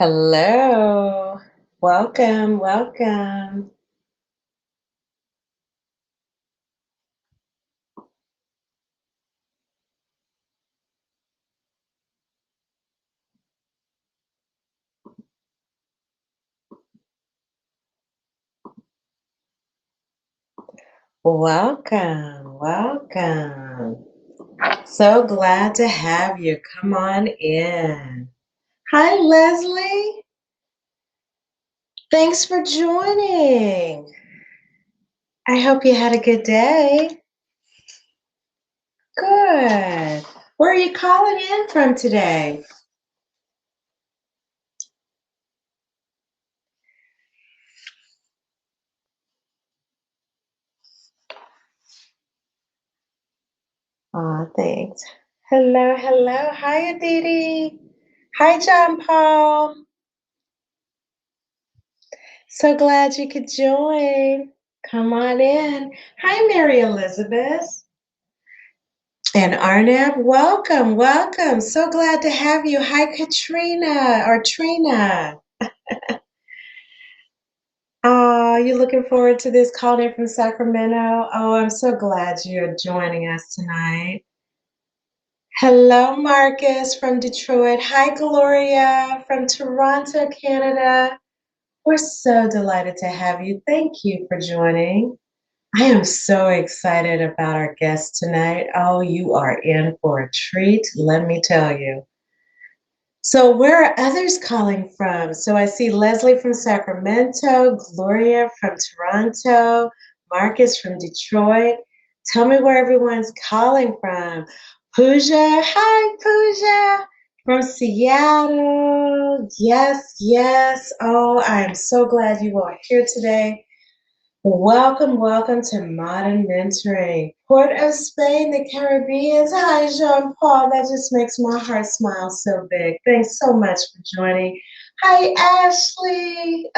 Hello. Welcome, welcome. Welcome, welcome. So glad to have you. Come on in. Hi, Leslie. Thanks for joining. I hope you had a good day. Good. Where are you calling in from today? Aw, thanks. Hello, hello. Hi, Aditi. Hi, John Paul. So glad you could join. Come on in. Hi, Mary Elizabeth. And Arnab, welcome, welcome. So glad to have you. Hi, Katrina or Trina. You looking forward to this call in from Sacramento? Oh, I'm so glad you're joining us tonight. Hello, Marcus from Detroit. Hi, Gloria from Toronto, Canada. We're so delighted to have you. Thank you for joining. I am so excited about our guest tonight. Oh, you are in for a treat, let me tell you. So, where are others calling from? So, I see Leslie from Sacramento, Gloria from Toronto, Marcus from Detroit. Tell me where everyone's calling from. Pooja, hi, Pooja from Seattle. Yes, yes. Oh, I am so glad you are here today. Welcome, welcome to Modern Mentoring. Port of Spain, the Caribbean. Hi, Jean Paul. That just makes my heart smile so big. Thanks so much for joining. Hi, Ashley.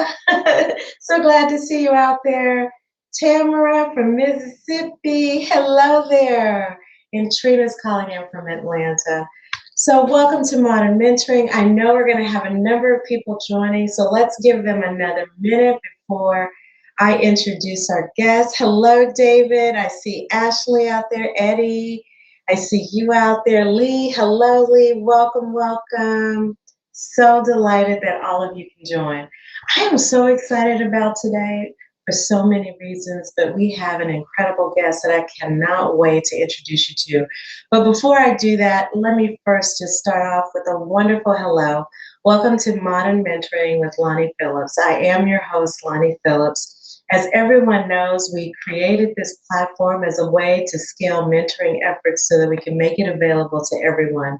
So glad to see you out there. Tamara from Mississippi. Hello there. And Trina's calling in from Atlanta. So, welcome to Modern Mentoring. I know we're going to have a number of people joining, so let's give them another minute before I introduce our guest. Hello, David. I see Ashley out there, Eddie. I see you out there, Lee. Hello, Lee. Welcome, welcome. So delighted that all of you can join. I am so excited about today for so many reasons, but we have an incredible guest that I cannot wait to introduce you to. But before I do that, let me first just start off with a wonderful hello. Welcome to Modern Mentoring with Lonnie Phillips. I am your host, Lonnie Phillips. As everyone knows, we created this platform as a way to scale mentoring efforts so that we can make it available to everyone.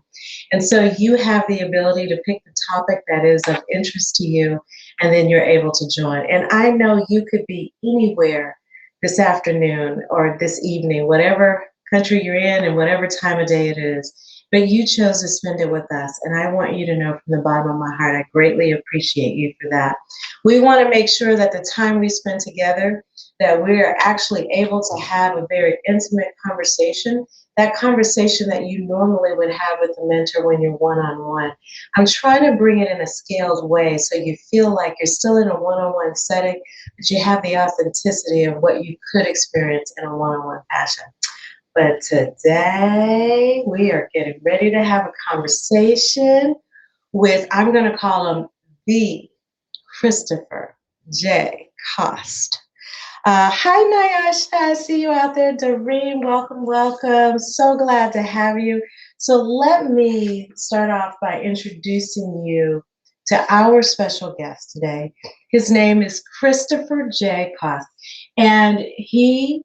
And so you have the ability to pick the topic that is of interest to you, and then you're able to join. And I know you could be anywhere this afternoon or this evening, whatever country you're in and whatever time of day it is, but you chose to spend it with us. And I want you to know from the bottom of my heart, I greatly appreciate you for that. We want to make sure that the time we spend together, that we are actually able to have a very intimate conversation, that conversation that you normally would have with a mentor when you're one-on-one. I'm trying to bring it in a scaled way so you feel like you're still in a one-on-one setting, but you have the authenticity of what you could experience in a one-on-one fashion. But today we are getting ready to have a conversation with, I'm going to call him the Christopher J. Cost. Hi, Nyasha. I see you out there. Doreen, welcome, welcome. So glad to have you. So let me start off by introducing you to our special guest today. His name is Christopher J. Cost, and he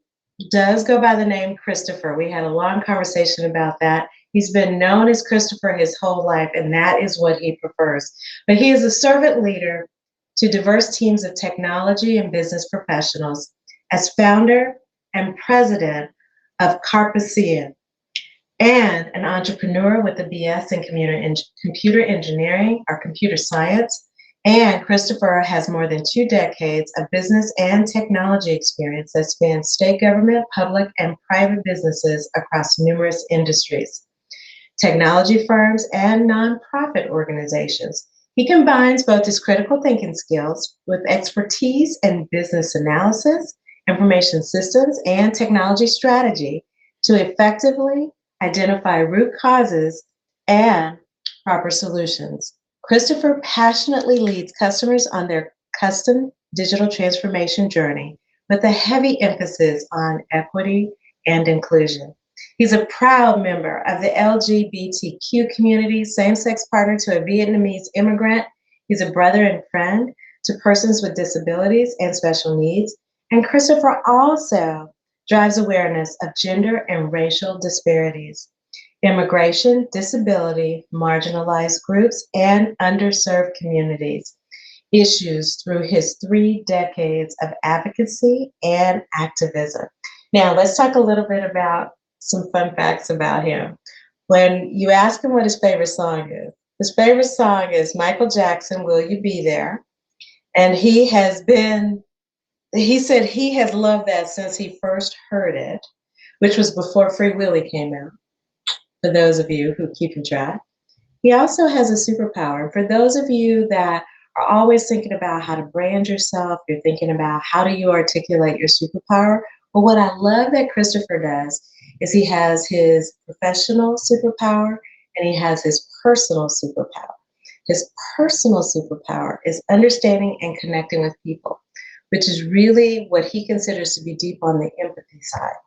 does go by the name Christopher. We had a long conversation about that. He's been known as Christopher his whole life, and that is what he prefers. But he is a servant leader to diverse teams of technology and business professionals as founder and president of Carpaceian, and an entrepreneur with a BS in computer engineering or computer science. And Christopher has more than 2 decades of business and technology experience that spans state government, public, and private businesses across numerous industries, technology firms, and nonprofit organizations. He combines both his critical thinking skills with expertise in business analysis, information systems, and technology strategy to effectively identify root causes and proper solutions. Christopher passionately leads customers on their custom digital transformation journey with a heavy emphasis on equity and inclusion. He's a proud member of the LGBTQ community, same sex partner to a Vietnamese immigrant. He's a brother and friend to persons with disabilities and special needs. And Christopher also drives awareness of gender and racial disparities, immigration, disability, marginalized groups, and underserved communities issues through his 3 decades of advocacy and activism. Now, let's talk a little bit about some fun facts about him. When you ask him what his favorite song is Michael Jackson, Will You Be There? And he said he has loved that since he first heard it, which was before Free Willy came out, for those of you who keep track. He also has a superpower. For those of you that are always thinking about how to brand yourself, you're thinking about how do you articulate your superpower. Well, what I love that Christopher does is he has his professional superpower and he has his personal superpower. His personal superpower is understanding and connecting with people, which is really what he considers to be deep on the empathy side.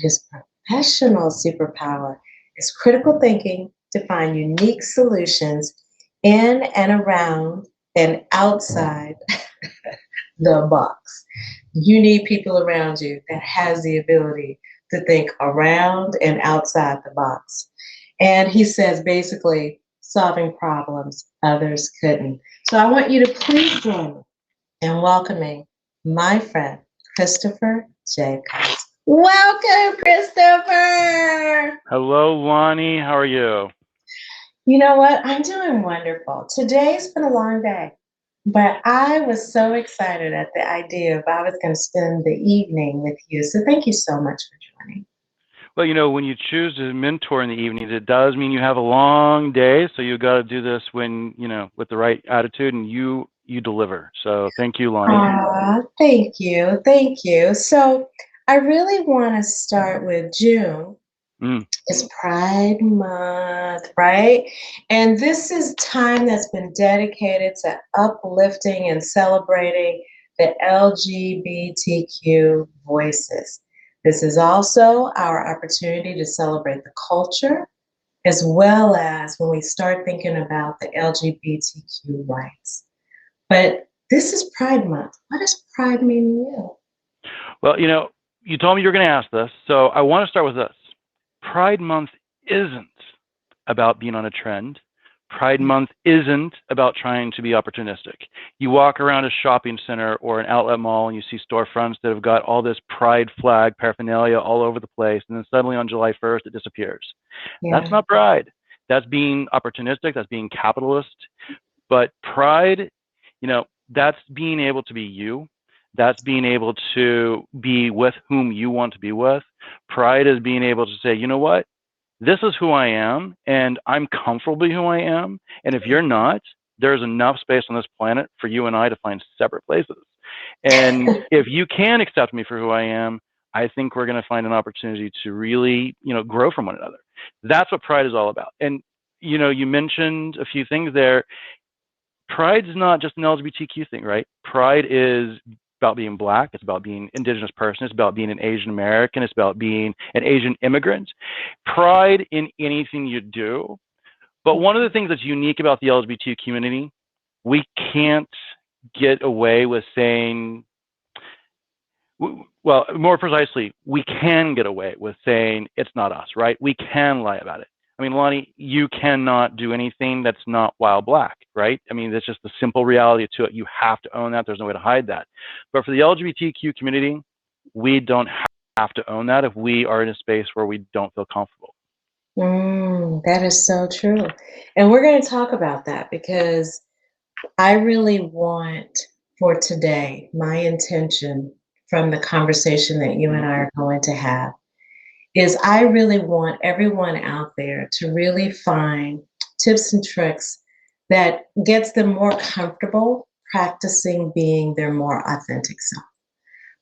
His professional superpower is critical thinking to find unique solutions in and around and outside the box. You need people around you that has the ability to think around and outside the box. And he says basically solving problems others couldn't. So I want you to please join me in welcoming my friend, Christopher Jacobs. Welcome, Christopher. Hello, Lonnie. How are you? You know what? I'm doing wonderful. Today's been a long day, but I was so excited at the idea of I was going to spend the evening with you. So thank you so much for joining. Well, when you choose to mentor in the evenings, it does mean you have a long day. So you got to do this when, with the right attitude, and you deliver. So thank you, Lonnie. Thank you. Thank you. So I really want to start with June. Mm. It's Pride Month, right? And this is time that's been dedicated to uplifting and celebrating the LGBTQ voices. This is also our opportunity to celebrate the culture, as well as when we start thinking about the LGBTQ rights. But this is Pride Month. What does Pride mean to you? Well, you told me you were going to ask this. So I want to start with this. Pride Month isn't about being on a trend. Pride Month isn't about trying to be opportunistic. You walk around a shopping center or an outlet mall and you see storefronts that have got all this pride flag paraphernalia all over the place, and then suddenly on July 1st it disappears. Yeah. That's not pride. That's being opportunistic. That's being capitalist. But pride, that's being able to be you. That's being able to be with whom you want to be with. Pride is being able to say, you know what? This is who I am, and I'm comfortably who I am. And if you're not, there's enough space on this planet for you and I to find separate places. And if you can accept me for who I am, I think we're going to find an opportunity to really, grow from one another. That's what pride is all about. And, you mentioned a few things there. Pride is not just an LGBTQ thing, right? Pride is about being Black. It's about being Indigenous person. It's about being an Asian American. It's about being an Asian immigrant. Pride in anything you do. But one of the things that's unique about the LGBT community, we can't get away with saying, well, more precisely, we can get away with saying it's not us, right? We can lie about it. I mean, Lonnie, you cannot do anything that's not while Black, right? I mean, that's just the simple reality to it. You have to own that. There's no way to hide that. But for the LGBTQ community, we don't have to own that if we are in a space where we don't feel comfortable. That is so true. And we're going to talk about that because I really want for today, my intention from the conversation that you and I are going to have is I really want everyone out there to really find tips and tricks that gets them more comfortable practicing being their more authentic self.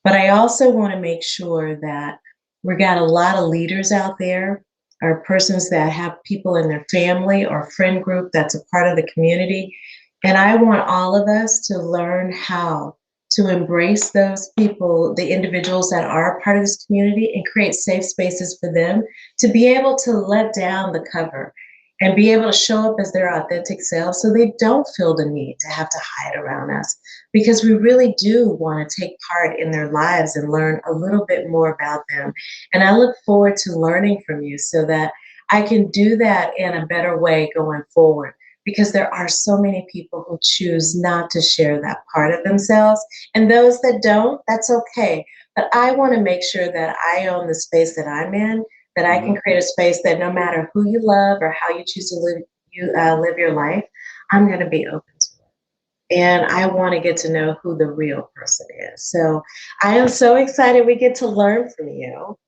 But I also want to make sure that we got a lot of leaders out there or persons that have people in their family or friend group that's a part of the community. And I want all of us to learn how to embrace those people, the individuals that are a part of this community, and create safe spaces for them to be able to let down the cover and be able to show up as their authentic selves so they don't feel the need to have to hide around us, because we really do want to take part in their lives and learn a little bit more about them. And I look forward to learning from you so that I can do that in a better way going forward. Because there are so many people who choose not to share that part of themselves. And those that don't, that's okay. But I want to make sure that I own the space that I'm in, that I Mm-hmm. can create a space that no matter who you love or how you choose to live your life, I'm going to be open to it. And I want to get to know who the real person is. So I am so excited we get to learn from you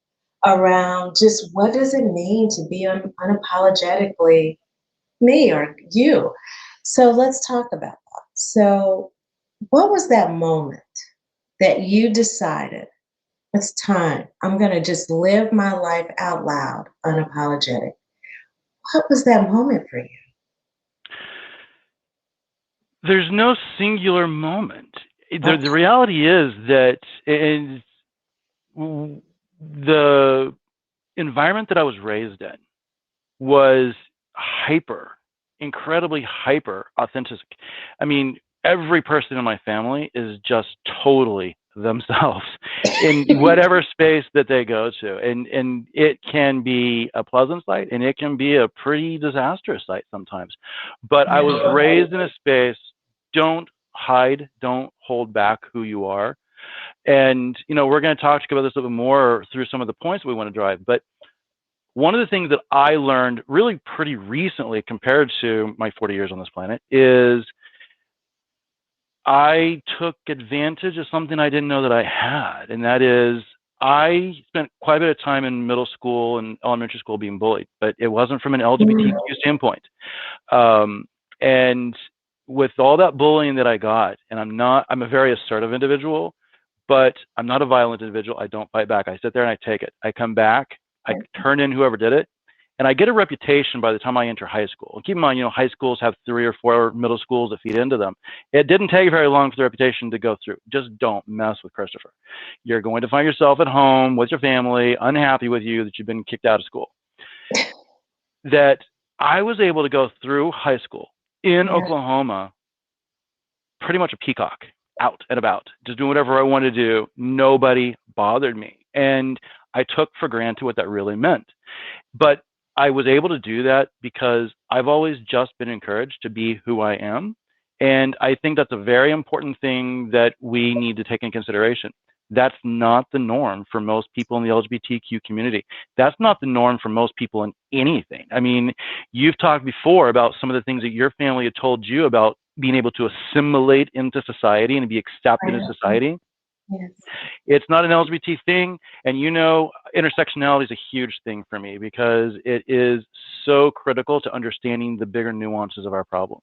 around just what does it mean to be unapologetically me or you. So let's talk about that. So, what was that moment that you decided it's time? I'm going to just live my life out loud, unapologetic. What was that moment for you? There's no singular moment. The Okay. reality is that the environment that I was raised in was incredibly hyper authentic. I mean, every person in my family is just totally themselves in whatever space that they go to. And it can be a pleasant sight and it can be a pretty disastrous sight sometimes. But I was raised in a space, don't hide, don't hold back who you are. And, we're going to talk about this a little bit more through some of the points we want to drive. But one of the things that I learned really pretty recently compared to my 40 years on this planet is I took advantage of something I didn't know that I had. And that is, I spent quite a bit of time in middle school and elementary school being bullied, but it wasn't from an LGBTQ standpoint. And with all that bullying that I got, and I'm a very assertive individual, but I'm not a violent individual. I don't fight back. I sit there and I take it. I come back, I turn in whoever did it, and I get a reputation by the time I enter high school. And keep in mind, high schools have 3 or 4 middle schools that feed into them. It didn't take very long for the reputation to go through. Just don't mess with Christopher. You're going to find yourself at home with your family, unhappy with you that you've been kicked out of school. That I was able to go through high school in Yeah. Oklahoma, pretty much a peacock, out and about, just doing whatever I wanted to do. Nobody bothered me. And I took for granted what that really meant. But I was able to do that because I've always just been encouraged to be who I am. And I think that's a very important thing that we need to take in consideration. That's not the norm for most people in the LGBTQ community. That's not the norm for most people in anything. I mean, you've talked before about some of the things that your family had told you about being able to assimilate into society and be accepted in society. Yes. It's not an LGBT thing. And intersectionality is a huge thing for me because it is so critical to understanding the bigger nuances of our problems.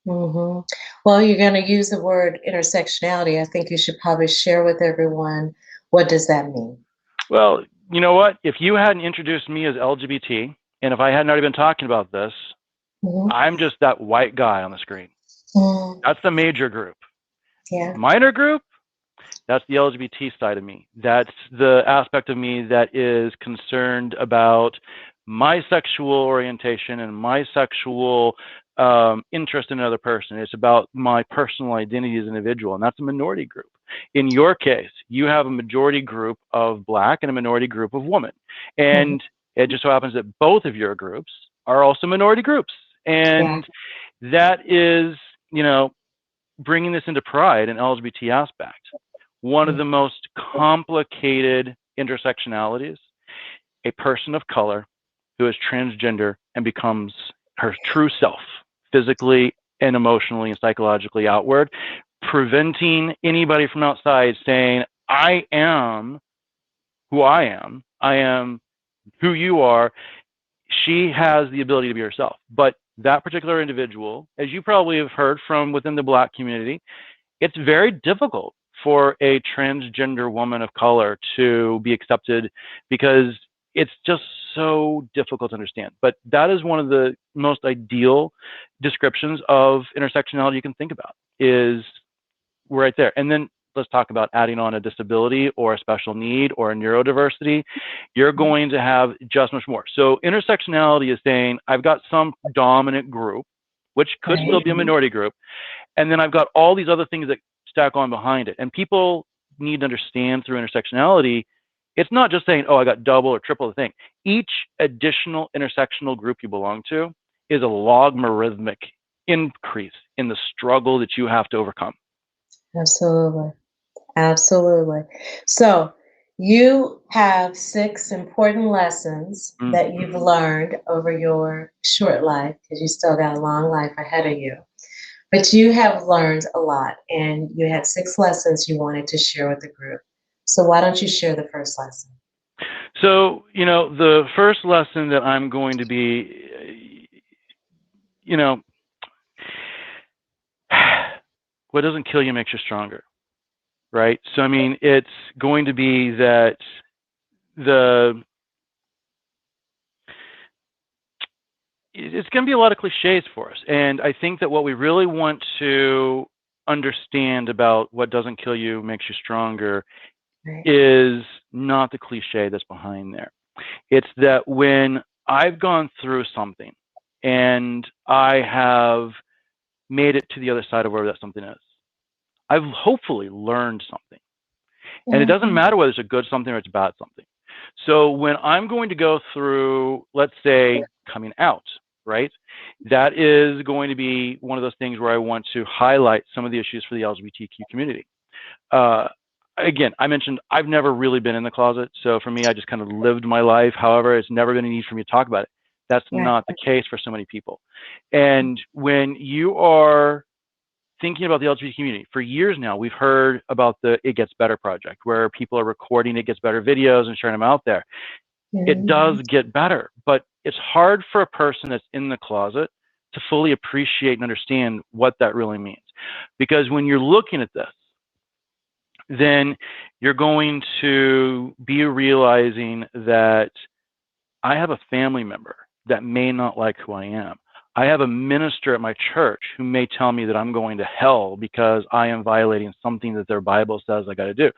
hmm Well, you're going to use the word intersectionality. I think you should probably share with everyone what does that mean. Well, you know what? If you hadn't introduced me as LGBT, and if I hadn't already been talking about this, hmm I'm just that white guy on the screen. mm That's the major group. Yeah. Minor group, that's the LGBT side of me. That's the aspect of me that is concerned about my sexual orientation and my sexual interest in another person. It's about my personal identity as an individual, and that's a minority group. In your case, you have a majority group of Black and a minority group of women. hmm And it just so happens that both of your groups are also minority groups. Yeah. And that is, bringing this into pride and LGBT aspect. One of mm the most complicated intersectionalities, a person of color who is transgender and becomes her true self, physically and emotionally and psychologically outward, preventing anybody from outside saying, I am who I am who you are. She has the ability to be herself. But that particular individual, as you probably have heard from within the Black community, it's very difficult for a transgender woman of color to be accepted because it's just so difficult to understand. But that is one of the most ideal descriptions of intersectionality you can think about, is right there. And then let's talk about adding on a disability or a special need or a neurodiversity. You're going to have just much more. So intersectionality is saying I've got some dominant group, which could still be a minority group, and then I've got all these other things that stack on behind it. And people need to understand through intersectionality, it's not just saying, oh, I got double or triple the thing. Each additional intersectional group you belong to is a logarithmic increase in the struggle that you have to overcome. Absolutely. Absolutely. So you have 6 important lessons that you've learned over your short life, because you still got a long life ahead of you. But you have learned a lot, and you had 6 lessons you wanted to share with the group. So why don't you share the first lesson? So, the first lesson that I'm going to be, what doesn't kill you makes you stronger, right? So, I mean, it's going to be that it's going to be a lot of cliches for us. And I think that what we really want to understand about what doesn't kill you makes you stronger is not the cliche that's behind there. It's that when I've gone through something and I have made it to the other side of wherever that something is, I've hopefully learned something. And it doesn't matter whether it's a good something or it's a bad something. So when I'm going to go through, let's say, coming out, right? That is going to be one of those things where I want to highlight some of the issues for the LGBTQ community. Again, I mentioned I've never really been in the closet. So for me, I just kind of lived my life. However, it's never been a need for me to talk about it. That's not the case for so many people. And when you are thinking about the LGBT community, for years now, we've heard about the It Gets Better project, where people are recording It Gets Better videos and sharing them out there. It does get better, but it's hard for a person that's in the closet to fully appreciate and understand what that really means. Because when you're looking at this, then you're going to be realizing that I have a family member that may not like who I am. I have a minister at my church who may tell me that I'm going to hell because I am violating something that their Bible says I got to do.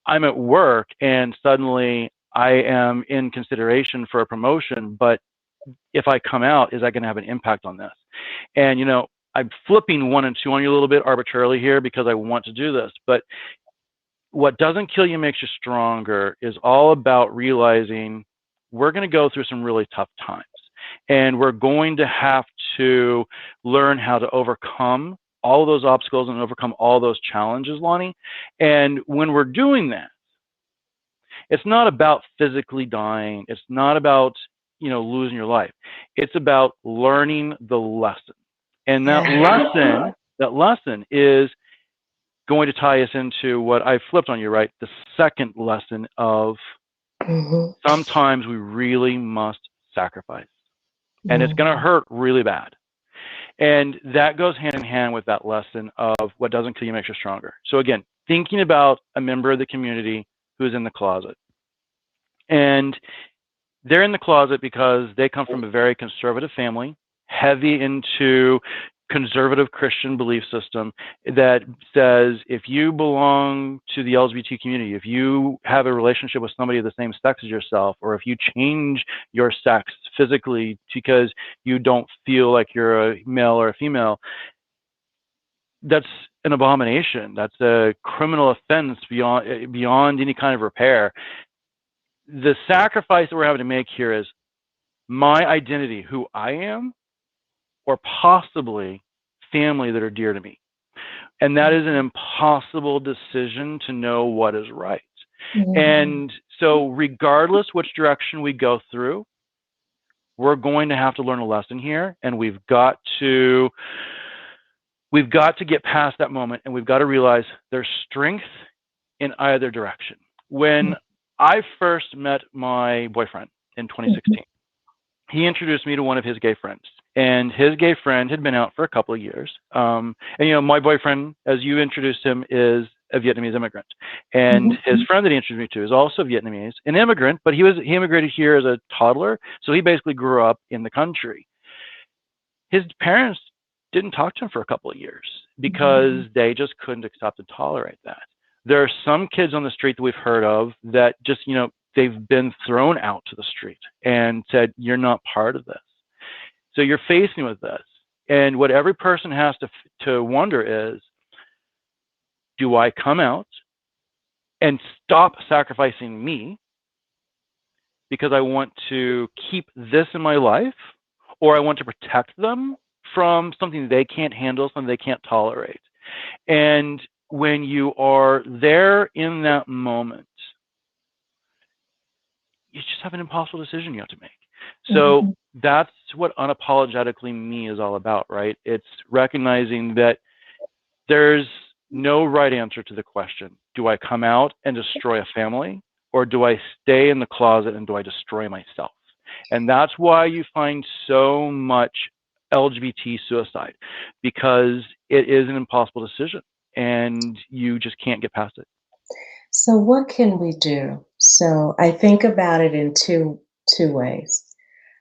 I'm at work and suddenly I am in consideration for a promotion, but if I come out, is that going to have an impact on this? And, I'm flipping 1 and 2 on you a little bit arbitrarily here because I want to do this, but what doesn't kill you makes you stronger is all about realizing we're going to go through some really tough times. And we're going to have to learn how to overcome all of those obstacles and overcome all those challenges, Lonnie. And when we're doing that, it's not about physically dying. It's not about, losing your life. It's about learning the lesson. And that lesson is going to tie us into what I flipped on you, right? The second lesson of sometimes we really must sacrifice. And it's going to hurt really bad. And that goes hand in hand with that lesson of what doesn't kill you makes you stronger. So again, thinking about a member of the community who's in the closet. And they're in the closet because they come from a very conservative family, heavy into conservative Christian belief system that says if you belong to the LGBT community, if you have a relationship with somebody of the same sex as yourself, or if you change your sex physically because you don't feel like you're a male or a female, that's an abomination. That's a criminal offense beyond any kind of repair. The sacrifice that we're having to make here is my identity, who I am, or possibly family that are dear to me. And that is an impossible decision to know what is right. And so regardless which direction we go through, we're going to have to learn a lesson here, and we've got to get past that moment, and we've got to realize there's strength in either direction. When I first met my boyfriend in 2016, he introduced me to one of his gay friends. and his gay friend had been out for a couple of years. And my boyfriend, as you introduced him, is a Vietnamese immigrant, and his friend that he introduced me to is also Vietnamese, an immigrant, but he immigrated here as a toddler, so he basically grew up in the country. His parents didn't talk to him for a couple of years because they just couldn't accept and tolerate that. There are some kids on the street that we've heard of that just, they've been thrown out to the street and said, you're not part of this. So you're facing with this. And what every person has to wonder is, do I come out and stop sacrificing me because I want to keep this in my life, or I want to protect them from something they can't handle, something they can't tolerate? And when you are there in that moment, you just have an impossible decision you have to make. So that's what Unapologetically Me is all about, right? It's recognizing that there's no right answer to the question, do I come out and destroy a family, or do I stay in the closet and do I destroy myself? And that's why you find so much LGBT suicide, because it is an impossible decision and you just can't get past it. So what can we do? So I think about it in two ways.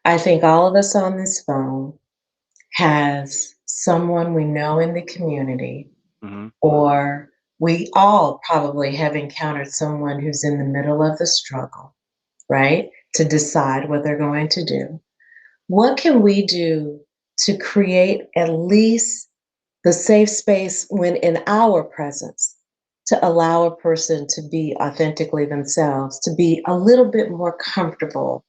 I think all of us on this phone has someone we know in the community, Mm-hmm. or we all probably have encountered someone who's in the middle of the struggle, right? To decide what they're going to do. What can we do to create at least the safe space when in our presence to allow a person to be authentically themselves, to be a little bit more comfortable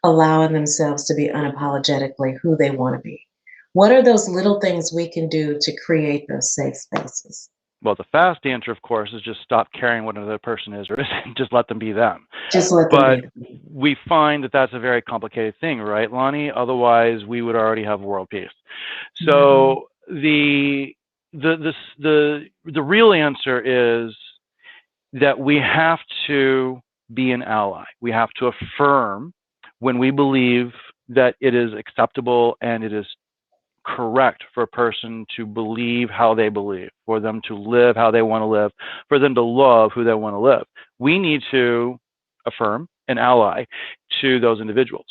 allowing themselves to be unapologetically who they want to be? What are those little things we can do to create those safe spaces? Well, the fast answer, of course, is just stop caring what another person is or isn't. Just let them be them. Just let them But be. we find that that's a very complicated thing, right, Lonnie? Otherwise, we would already have world peace. Mhm. So the real answer is that we have to be an ally. We have to affirm when we believe that it is acceptable and it is correct for a person to believe how they believe, for them to live how they want to live, for them to love who they want to live. We need to affirm and ally to those individuals.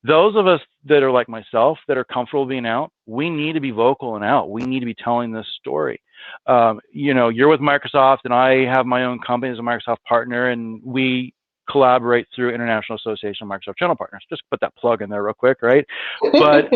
Those of us that are like myself, that are comfortable being out, we need to be vocal and out. We need to be telling this story. You're with Microsoft, and I have my own company as a Microsoft partner, and we collaborate through International Association of Microsoft Channel Partners. Just put that plug in there real quick, right? But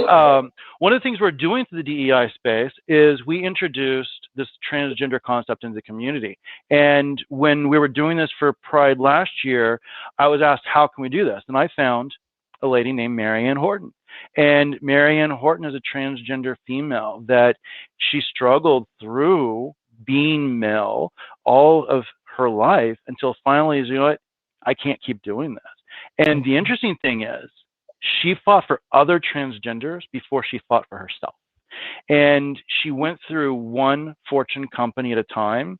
one of the things we're doing through the DEI space is we introduced this transgender concept into the community. And when we were doing this for Pride last year, I was asked, how can we do this? And I found a lady named Marianne Horton. And Marianne Horton is a transgender female that she struggled through being male all of her life until finally, you know what, I can't keep doing this. And the interesting thing is, she fought for other transgenders before she fought for herself. And she went through one Fortune company at a time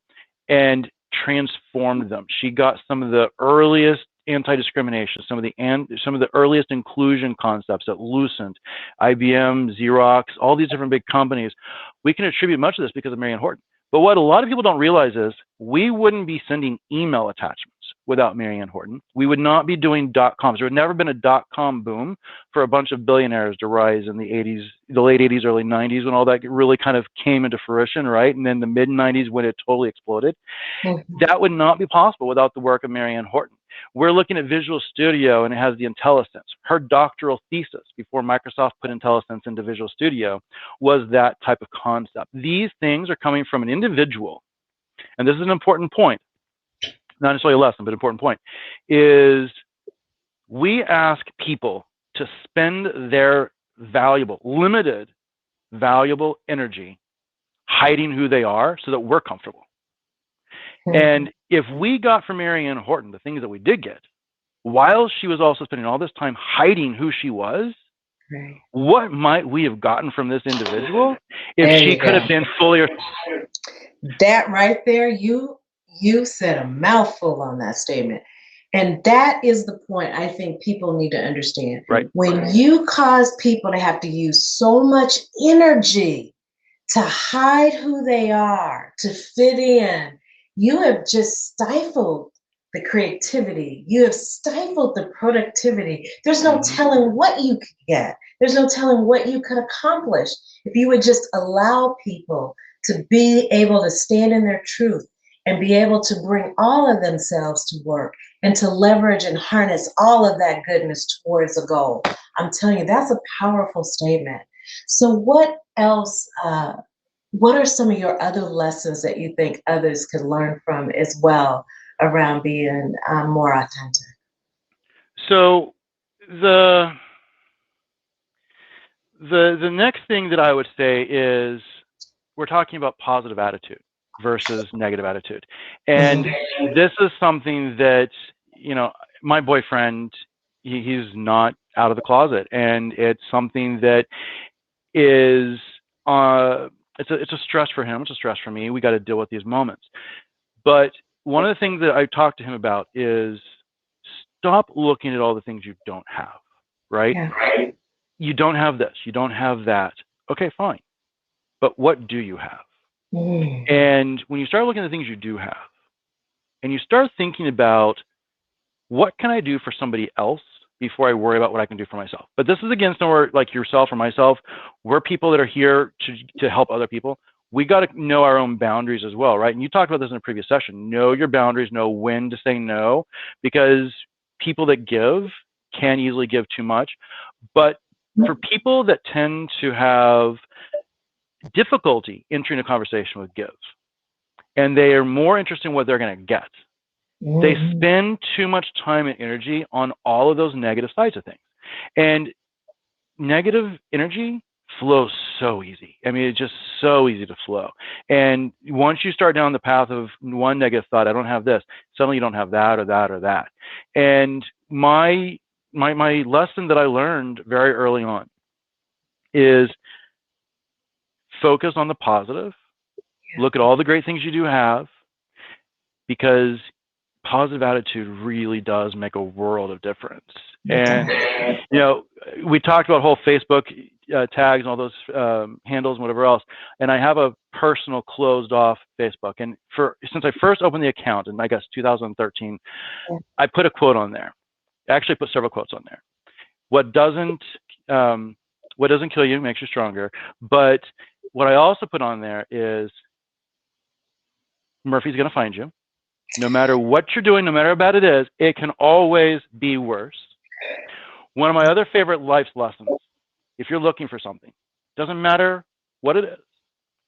and transformed them. She got some of the earliest anti-discrimination, some of the earliest inclusion concepts at Lucent, IBM, Xerox, all these different big companies. We can attribute much of this because of Marianne Horton. But what a lot of people don't realize is we wouldn't be sending email attachments without Marianne Horton. We would not be doing .coms. There had never been a .com boom for a bunch of billionaires to rise in the late 80s, early 90s, when all that really kind of came into fruition, right? And then the mid 90s when it totally exploded. That would not be possible without the work of Marianne Horton. We're looking at Visual Studio, and it has the IntelliSense. Her doctoral thesis before Microsoft put IntelliSense into Visual Studio was that type of concept. These things are coming from an individual, and this is an important point, not necessarily a lesson, but an important point, is we ask people to spend their limited, valuable energy hiding who they are so that we're comfortable. And if we got from Marianne Horton the things that we did get, while she was also spending all this time hiding who she was, Right. what might we have gotten from this individual if There she you could go. have been fully? That right there, you said a mouthful on that statement. And that is the point I think people need to understand. Right. When you cause people to have to use so much energy to hide who they are, to fit in, you have just stifled the creativity. You have stifled the productivity. There's no telling what you could get. There's no telling what you could accomplish if you would just allow people to be able to stand in their truth and be able to bring all of themselves to work and to leverage and harness all of that goodness towards a goal. I'm telling you, that's a powerful statement. So, what else? What are some of your other lessons that you think others could learn from as well around being more authentic? So the the next thing that I would say is we're talking about positive attitude versus negative attitude. And this is something that, my boyfriend, he's not out of the closet. And it's something that is, it's a stress for him. It's a stress for me. We got to deal with these moments. But one of the things that I talked to him about is stop looking at all the things you don't have, right? Yeah. You don't have this, you don't have that. Okay, fine. But what do you have? Mm. And when you start looking at the things you do have, and you start thinking about what can I do for somebody else before I worry about what I can do for myself. But this is again somewhere like yourself or myself. We're people that are here to help other people. We got to know our own boundaries as well, right? And you talked about this in a previous session. Know your boundaries, know when to say no, because people that give can easily give too much. But for people that tend to have difficulty entering a conversation with give, and they are more interested in what they're going to get, they spend too much time and energy on all of those negative sides of things. And negative energy flows so easy. I mean, it's just so easy to flow. And once you start down the path of one negative thought, I don't have this, suddenly you don't have that or that or that. And my lesson that I learned very early on is focus on the positive. Look at all the great things you do have, because positive attitude really does make a world of difference. And, we talked about whole Facebook tags and all those handles and whatever else. And I have a personal closed off Facebook. And since I first opened the account in, I guess, 2013, I put a quote on there. I actually put several quotes on there. What doesn't kill you makes you stronger. But what I also put on there is Murphy's going to find you. No matter what you're doing, no matter how bad it is, it can always be worse. One of my other favorite life lessons, if you're looking for something, doesn't matter what it is,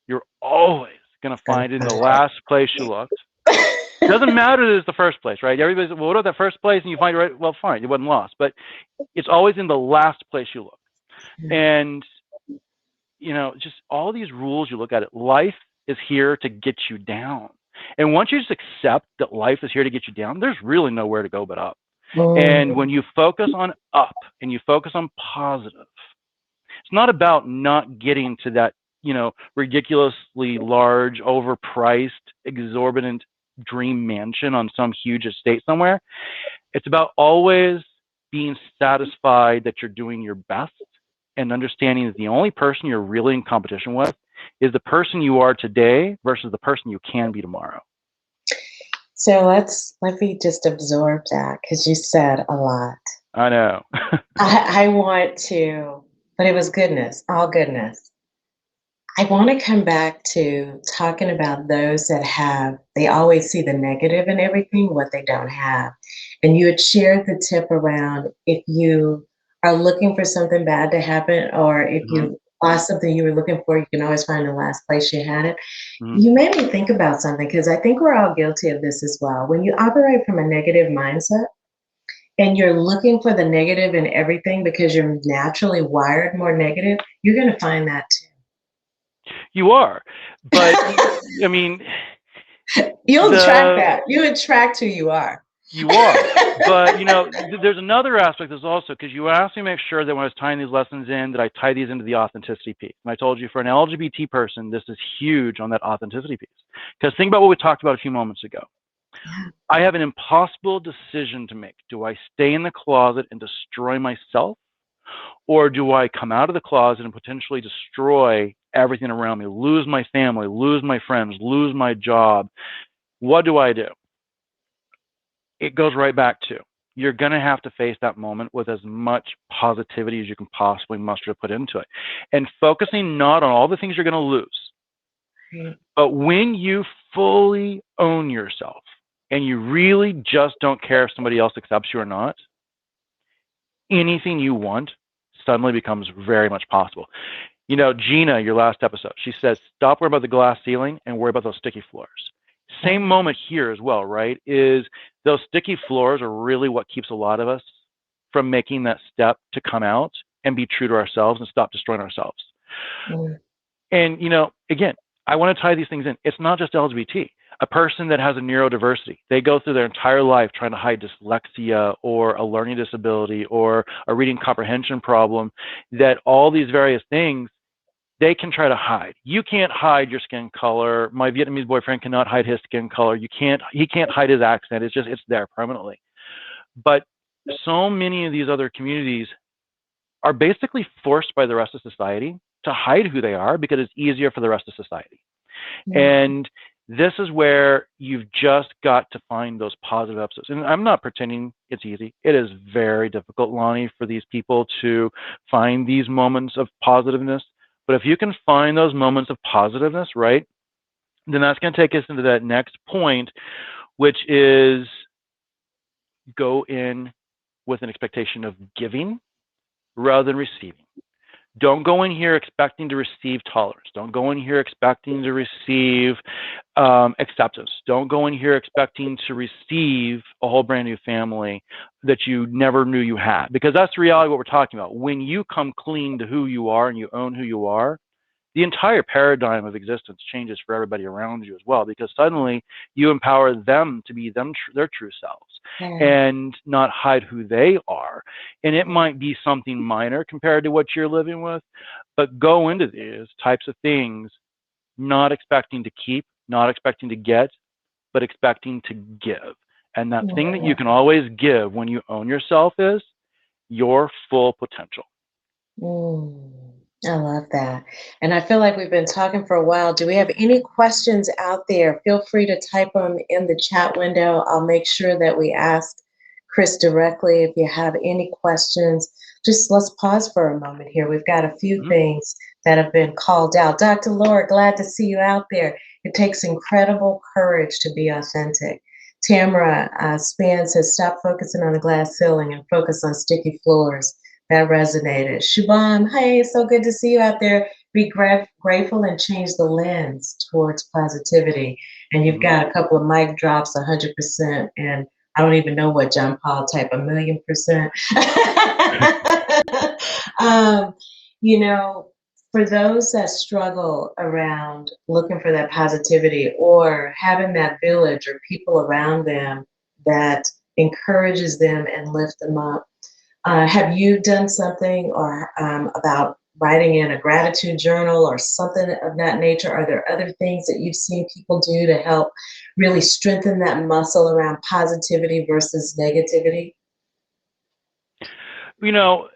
you're always going to find it in the last place you looked. Doesn't matter that it's the first place, right? Everybody's, well, what about that first place? And you find it right, well, fine, it wasn't lost. But it's always in the last place you look. And, just all these rules you look at it, life is here to get you down. And once you just accept that life is here to get you down, there's really nowhere to go but up. And when you focus on up and you focus on positive, it's not about not getting to that, ridiculously large, overpriced, exorbitant dream mansion on some huge estate somewhere. It's about always being satisfied that you're doing your best and understanding that the only person you're really in competition with is the person you are today versus the person you can be tomorrow. So let me just absorb that, because you said a lot. I know. I want to, but it was goodness, all goodness. I want to come back to talking about those that they always see the negative in everything, what they don't have. And you had shared the tip around, if you are looking for something bad to happen, or if you lost something you were looking for, you can always find the last place you had it. You made me think about something, because I think we're all guilty of this as well. When you operate from a negative mindset and you're looking for the negative in everything because you're naturally wired more negative, you're going to find that too. You are. But, I mean, you'll attract that. You attract who you are. You are. But, there's another aspect is also, because you asked me to make sure that when I was tying these lessons in, that I tie these into the authenticity piece. And I told you, for an LGBT person, this is huge on that authenticity piece. Because think about what we talked about a few moments ago. I have an impossible decision to make. Do I stay in the closet and destroy myself? Or do I come out of the closet and potentially destroy everything around me, lose my family, lose my friends, lose my job? What do I do? It goes right back to, you're going to have to face that moment with as much positivity as you can possibly muster to put into it. And focusing not on all the things you're going to lose, but when you fully own yourself and you really just don't care if somebody else accepts you or not, anything you want suddenly becomes very much possible. You know, Gina, your last episode, she says, stop worrying about the glass ceiling and worry about those sticky floors. Same moment here as well, right? Is those sticky floors are really what keeps a lot of us from making that step to come out and be true to ourselves and stop destroying ourselves. And, you know, again, I want to tie these things in. It's not just LGBT. A person that has a neurodiversity, they go through their entire life trying to hide dyslexia or a learning disability or a reading comprehension problem, that all these various things, they can try to hide. You can't hide your skin color. My Vietnamese boyfriend cannot hide his skin color. He can't hide his accent. It's there permanently. But so many of these other communities are basically forced by the rest of society to hide who they are because it's easier for the rest of society. And this is where you've just got to find those positive episodes. And I'm not pretending it's easy. It is very difficult, Lonnie, for these people to find these moments of positiveness. But if you can find those moments of positiveness, right, then that's going to take us into that next point, which is go in with an expectation of giving rather than receiving. Don't go in here expecting to receive tolerance. Don't go in here expecting to receive acceptance. Don't go in here expecting to receive a whole brand new family that you never knew you had, because that's the reality of what we're talking about. When you come clean to who you are and you own who you are, the entire paradigm of existence changes for everybody around you as well, because suddenly you empower them to be their true selves and not hide who they are. And it might be something minor compared to what you're living with, but go into these types of things not expecting to keep, not expecting to get, but expecting to give. And that thing that you can always give when you own yourself is your full potential. I love that. And I feel like we've been talking for a while. Do we have any questions out there? Feel free to type them in the chat window. I'll make sure that we ask Chris directly. If you have any questions, just let's pause for a moment here. We've got a few things that have been called out. Dr. Laura, glad to see you out there. It takes incredible courage to be authentic. Tamara Span says, stop focusing on the glass ceiling and focus on sticky floors. That resonated. Shubham, hey, so good to see you out there. Be grateful and change the lens towards positivity. And you've got a couple of mic drops, 100%. And I don't even know what John Paul type, 1,000,000%. You know, for those that struggle around looking for that positivity or having that village or people around them that encourages them and lift them up, have you done something or about writing in a gratitude journal or something of that nature? Are there other things that you've seen people do to help really strengthen that muscle around positivity versus negativity? You know,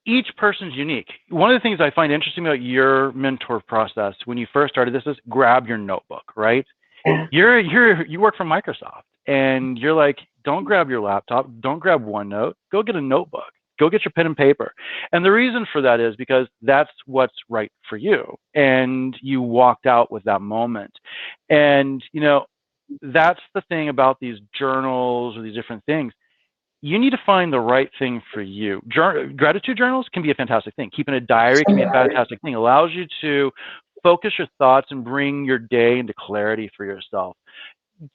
each person's unique. One of the things I find interesting about your mentor process when you first started this is grab your notebook, right? You work for Microsoft and you're like, don't grab your laptop, don't grab OneNote, go get a notebook, go get your pen and paper. And the reason for that is because that's what's right for you. And you walked out with that moment. And, you know, that's the thing about these journals or these different things. You need to find the right thing for you. Gratitude journals can be a fantastic thing. Keeping a diary can be a fantastic thing. It allows you to focus your thoughts and bring your day into clarity for yourself.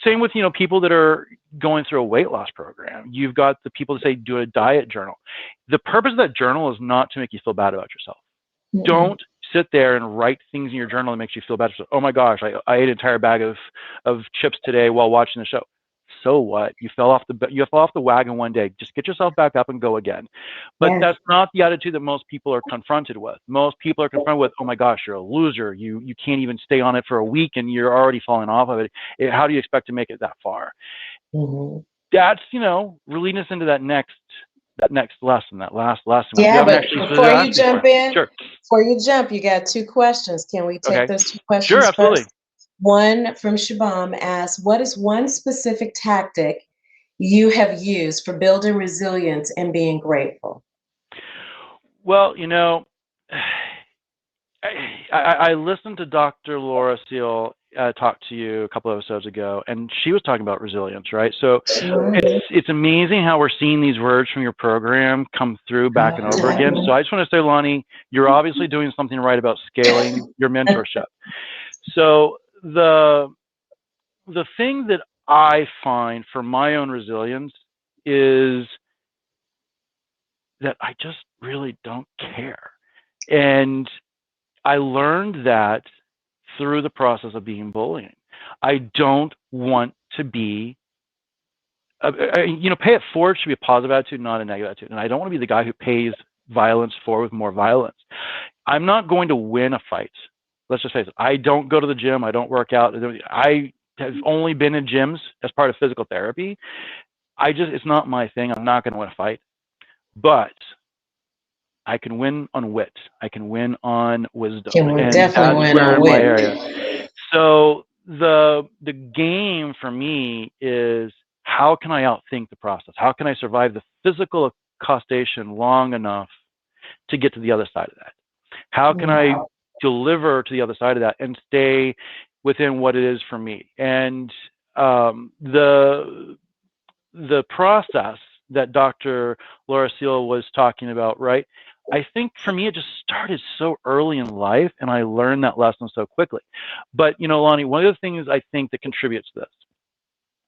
Same with, you know, people that are going through a weight loss program. You've got the people that say do a diet journal. The purpose of that journal is not to make you feel bad about yourself. Don't sit there and write things in your journal that makes you feel bad. Oh my gosh, I ate an entire bag of chips today while watching the show. so what? You fell off the wagon one day. Just get yourself back up and go again. But Yes. that's not the attitude that most people are confronted with. Most people are confronted with, oh my gosh, you're a loser. You can't even stay on it for a week and you're already falling off of it. How do you expect to make it that far? Mm-hmm. That's, leading us into that next lesson, that last lesson. We Yeah, haven't but actually before you asked me for jump it. in, Sure. before you jump, you got two questions. Can we take Okay. those two Sure, questions absolutely. first? One from Shabam asks, what is one specific tactic you have used for building resilience and being grateful? Well, I listened to Dr. Laura Seal talk to you a couple of episodes ago, and she was talking about resilience, right? So it's amazing how we're seeing these words from your program come through back and over again. So I just want to say, Lonnie, you're obviously doing something right about scaling your mentorship. So the thing that I find for my own resilience is that I just really don't care. And I learned that through the process of being bullying. I don't want to be, pay it forward should be a positive attitude, not a negative attitude. And I don't want to be the guy who pays violence forward with more violence. I'm not going to win a fight. Let's just face it. I don't go to the gym. I don't work out. I have only been in gyms as part of physical therapy. It's not my thing. I'm not going to win a fight. But I can win on wit. I can win on wisdom. Can we And definitely that's win where on my wit. area. So the game for me is, how can I outthink the process? How can I survive the physical accostation long enough to get to the other side of that? How can I deliver to the other side of that and stay within what it is for me? And the process that Dr. Laura Seal was talking about, right? I think for me, it just started so early in life, and I learned that lesson so quickly. But, Lonnie, one of the things I think that contributes to this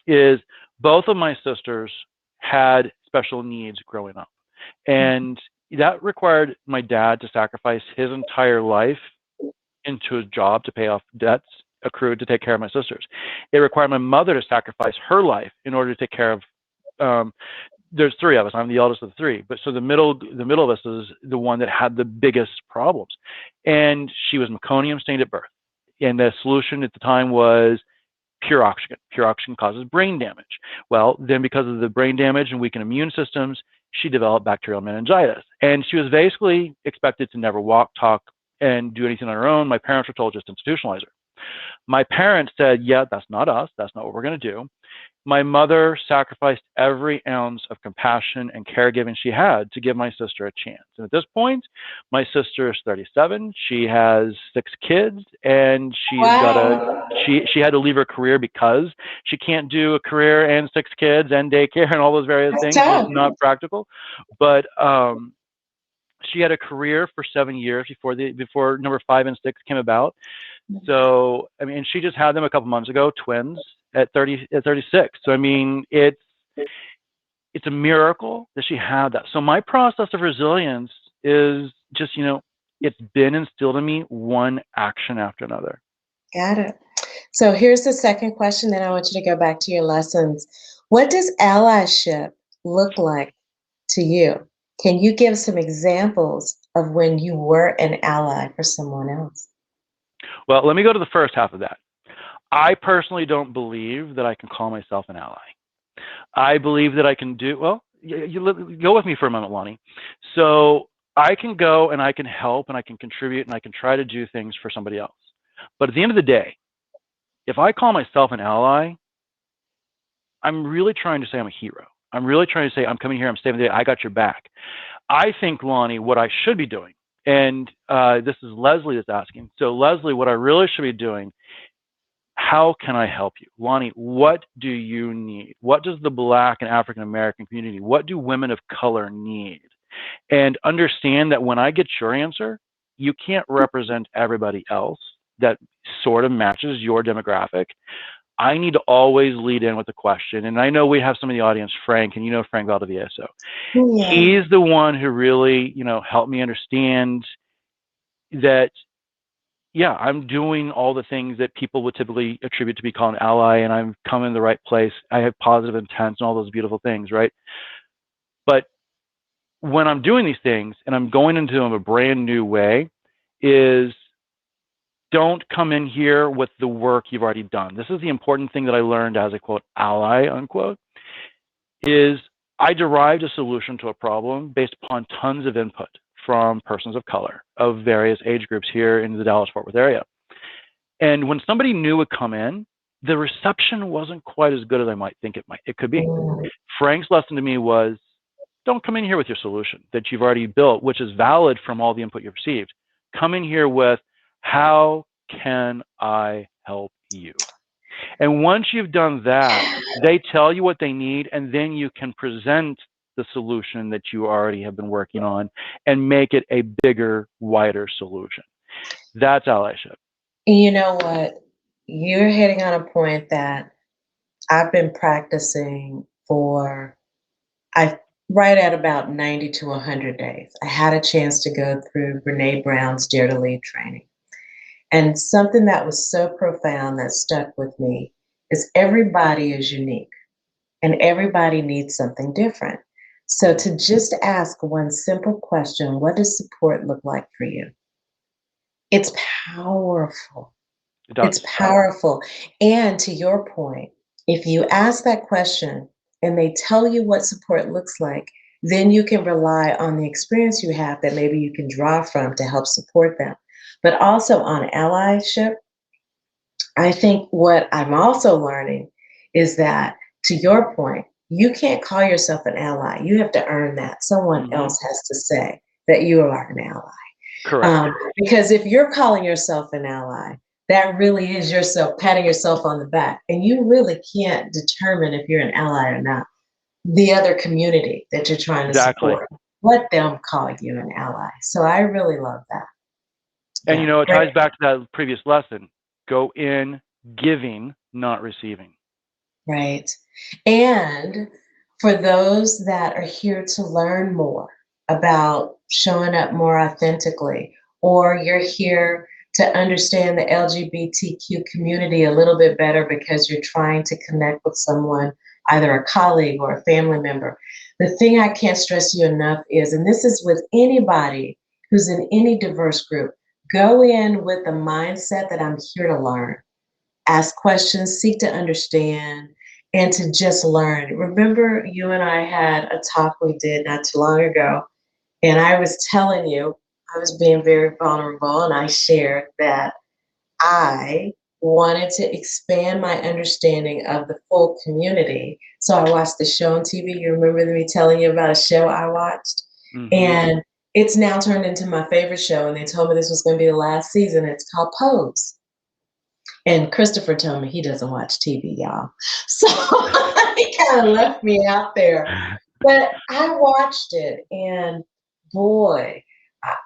is both of my sisters had special needs growing up. And that required my dad to sacrifice his entire life into a job to pay off debts accrued to take care of my sisters. It required my mother to sacrifice her life in order to take care of there's three of us. I'm the eldest of the three, but so the middle of us is the one that had the biggest problems, and she was meconium stained at birth. And the solution at the time was pure oxygen. Pure oxygen causes brain damage. Well, then because of the brain damage and weakened immune systems, she developed bacterial meningitis, and she was basically expected to never walk, talk, and do anything on her own. My parents were told just institutionalize her. My parents said, yeah, that's not us. That's not what we're going to do. My mother sacrificed every ounce of compassion and caregiving she had to give my sister a chance. And at this point, my sister is 37. She has 6 kids, and she's she had to leave her career because she can't do a career and 6 kids and daycare and all those various things. It's just not practical. But she had a career for 7 years before number 5 and 6 came about. So, I mean, she just had them a couple months ago, twins at 36. So, I mean, it's a miracle that she had that. So my process of resilience is just, it's been instilled in me one action after another. Got it. So here's the second question, then I want you to go back to your lessons. What does allyship look like to you? Can you give some examples of when you were an ally for someone else? Well, let me go to the first half of that. I personally don't believe that I can call myself an ally. I believe that I can do, well, you go with me for a moment, Lonnie. So I can go and I can help and I can contribute and I can try to do things for somebody else. But at the end of the day, if I call myself an ally, I'm really trying to say I'm a hero. I'm really trying to say I'm coming here, I'm saving the day, I got your back. I think, Lonnie, what I should be doing, and this is Leslie that's asking. So Leslie, what I really should be doing, how can I help you? Lonnie, what do you need? What does the Black and African American community, what do women of color need? And understand that when I get your answer, you can't represent everybody else that sort of matches your demographic. I need to always lead in with a question. And I know we have some of the audience, Frank, and you know Frank Valdivieso. Yeah. He's the one who really, helped me understand that, yeah, I'm doing all the things that people would typically attribute to be called an ally, and I'm coming in the right place. I have positive intent and all those beautiful things, right? But when I'm doing these things and I'm going into them a brand new way, is don't come in here with the work you've already done. This is the important thing that I learned as a quote ally unquote, is I derived a solution to a problem based upon tons of input from persons of color of various age groups here in the Dallas-Fort Worth area. And when somebody new would come in, the reception wasn't quite as good as I might think it could be. Mm. Frank's lesson to me was, don't come in here with your solution that you've already built, which is valid from all the input you've received. Come in here with, how can I help you? And once you've done that, they tell you what they need, and then you can present the solution that you already have been working on and make it a bigger, wider solution. That's allyship. You know what? You're hitting on a point that I've been practicing for I right at about 90 to 100 days. I had a chance to go through Brene Brown's Dare to Lead training. And something that was so profound that stuck with me is everybody is unique and everybody needs something different. So Mm-hmm. to just ask one simple question, what does support look like for you? It's powerful. It does. It's powerful. And to your point, if you ask that question and they tell you what support looks like, then you can rely on the experience you have that maybe you can draw from to help support them. But also on allyship, I think what I'm also learning is that, to your point, you can't call yourself an ally. You have to earn that. Someone Mm-hmm. else has to say that you are an ally. Correct. Because if you're calling yourself an ally, that really is yourself patting yourself on the back. And you really can't determine if you're an ally or not. The other community that you're trying to Exactly. support, let them call you an ally. So I really love that. And Yeah, it great. ties back to that previous lesson. Go in giving, not receiving. Right. And for those that are here to learn more about showing up more authentically, or you're here to understand the LGBTQ community a little bit better because you're trying to connect with someone, either a colleague or a family member, the thing I can't stress to you enough is, and this is with anybody who's in any diverse group, go in with the mindset that I'm here to learn, ask questions, seek to understand, and to just learn. Remember, you and I had a talk we did not too long ago, and I was telling you, I was being very vulnerable, and I shared that I wanted to expand my understanding of the full community. So I watched the show on TV. You remember me telling you about a show I watched? Mm-hmm. And it's now turned into my favorite show, and they told me this was going to be the last season. It's called Pose. And Christopher told me he doesn't watch TV, y'all. So he kind of left me out there. But I watched it, and boy,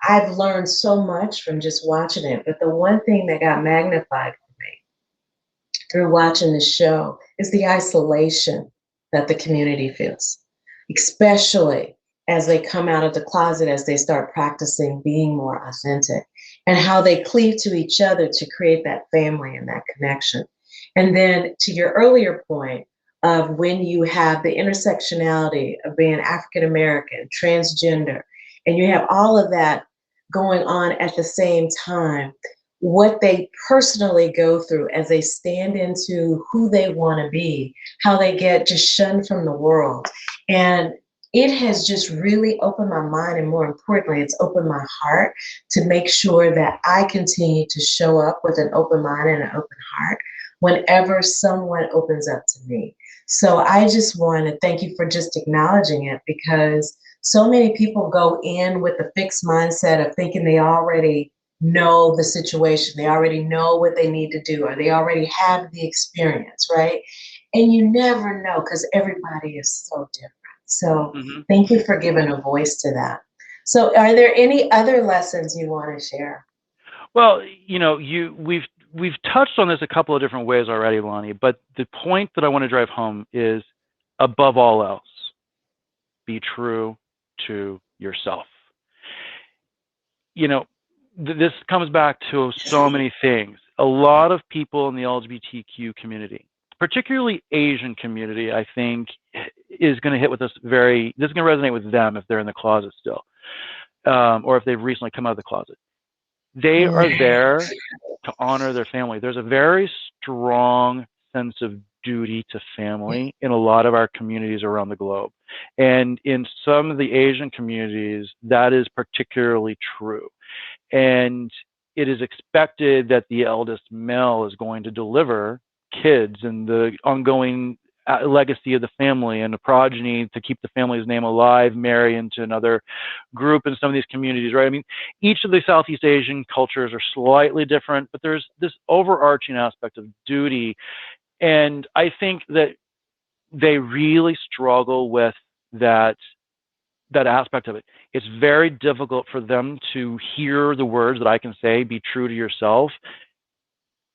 I've learned so much from just watching it. But the one thing that got magnified for me through watching the show is the isolation that the community feels, especially as they come out of the closet, as they start practicing being more authentic, and how they cleave to each other to create that family and that connection. And then to your earlier point of when you have the intersectionality of being African American, transgender, and you have all of that going on at the same time, what they personally go through as they stand into who they want to be, how they get just shunned from the world. And it has just really opened my mind, and more importantly, it's opened my heart to make sure that I continue to show up with an open mind and an open heart whenever someone opens up to me. So I just want to thank you for just acknowledging it, because so many people go in with a fixed mindset of thinking they already know the situation, they already know what they need to do, or they already have the experience, right? And you never know, because everybody is so different. So Mm-hmm. thank you for giving a voice to that. So are there any other lessons you want to share? Well, we've touched on this a couple of different ways already, Lonnie, but the point that I want to drive home is, above all else, be true to yourself. You know, this comes back to so many things. A lot of people in the LGBTQ community, particularly Asian community, I think is going to hit with us this is going to resonate with them if they're in the closet still, or if they've recently come out of the closet. They are there to honor their family. There's a very strong sense of duty to family in a lot of our communities around the globe. And in some of the Asian communities, that is particularly true. And it is expected that the eldest male is going to deliver kids and the ongoing legacy of the family and the progeny to keep the family's name alive, marry into another group in some of these communities, right? I mean, each of the Southeast Asian cultures are slightly different, but there's this overarching aspect of duty. And I think that they really struggle with that aspect of it. It's very difficult for them to hear the words that I can say, be true to yourself,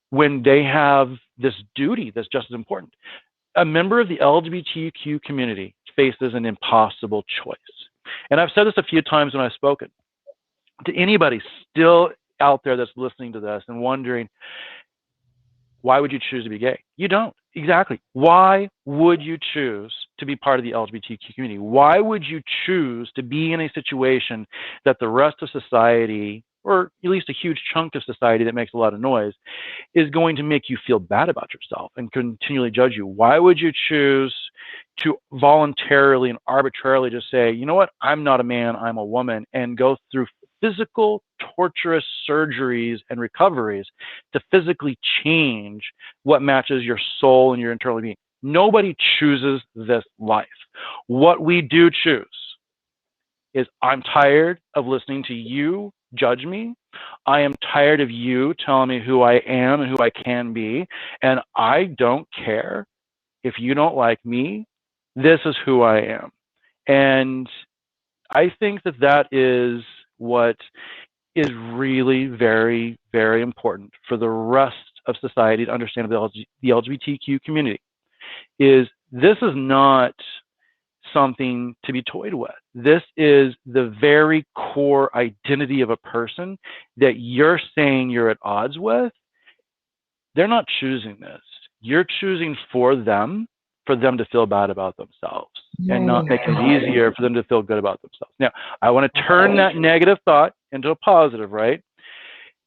when they have this duty that's just as important. A member of the LGBTQ community faces an impossible choice. And I've said this a few times when I've spoken. To anybody still out there that's listening to this and wondering, why would you choose to be gay? You don't. Exactly. Why would you choose to be part of the LGBTQ community? Why would you choose to be in a situation that the rest of society, or at least a huge chunk of society that makes a lot of noise, is going to make you feel bad about yourself and continually judge you? Why would you choose to voluntarily and arbitrarily just say, you know what, I'm not a man, I'm a woman, and go through physical, torturous surgeries and recoveries to physically change what matches your soul and your internal being? Nobody chooses this life. What we do choose is, I'm tired of listening to you judge me. I am tired of you telling me who I am and who I can be. And I don't care if you don't like me. This is who I am. And I think that that is what is really very, very important for the rest of society to understand about the LGBTQ community. Is this is not something to be toyed with. This is the very core identity of a person that you're saying you're at odds with. They're not choosing this. You're choosing for them to feel bad about themselves and not making it easier for them to feel good about themselves. Now, I want to turn that negative thought into a positive, right?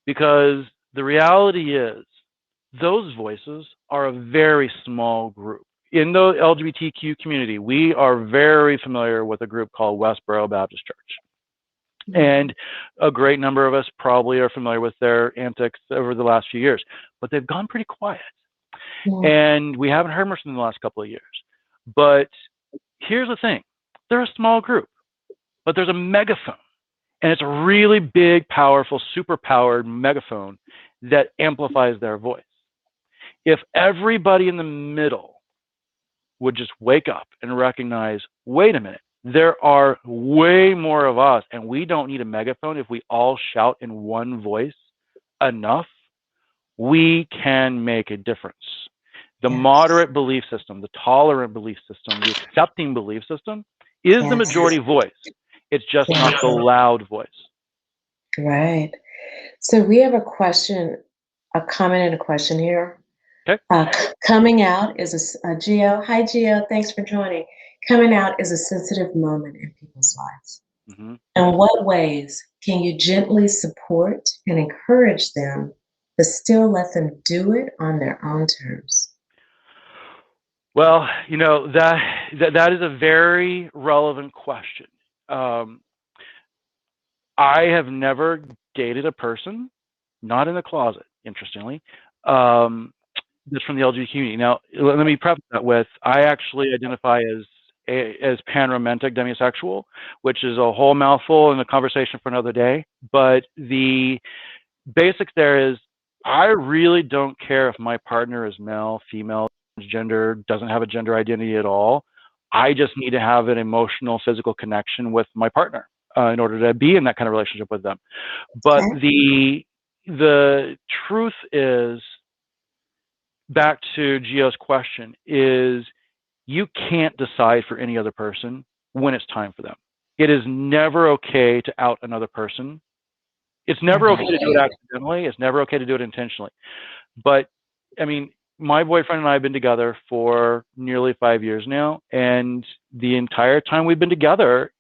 Because the reality is those voices are a very small group. In the LGBTQ community, we are very familiar with a group called Westboro Baptist Church. And a great number of us probably are familiar with their antics over the last few years, but they've gone pretty quiet. And we haven't heard much in the last couple of years. But here's the thing. They're a small group, but there's a megaphone. And it's a really big, powerful, super-powered megaphone that amplifies their voice. If everybody in the middle would just wake up and recognize, wait a minute, there are way more of us, and we don't need a megaphone. If we all shout in one voice enough, we can make a difference. The moderate belief system, the tolerant belief system, the accepting belief system is the majority voice. It's just not the loud voice. Right. So we have a question, a comment and a question here. Okay. Coming out is a Geo. Hi, Geo. Thanks for joining. Coming out is a sensitive moment in people's lives. Mm-hmm. In what ways can you gently support and encourage them, but still let them do it on their own terms? Well, you know, that is a very relevant question. I have never dated a person, not in the closet, interestingly, that's from the LGBT community. Now, let me preface that with, I actually identify as pan-romantic demisexual, which is a whole mouthful and a conversation for another day. But the basics there is, I really don't care if my partner is male, female, gender, doesn't have a gender identity at all. I just need to have an emotional, physical connection with my partner in order to be in that kind of relationship with them. But the truth is, back to Gio's question, is you can't decide for any other person when it's time for them. It is never okay to out another person It's never okay to do it accidentally. It's never okay to do it intentionally. But I mean, my boyfriend and I have been together for nearly 5 years now, and the entire time we've been together,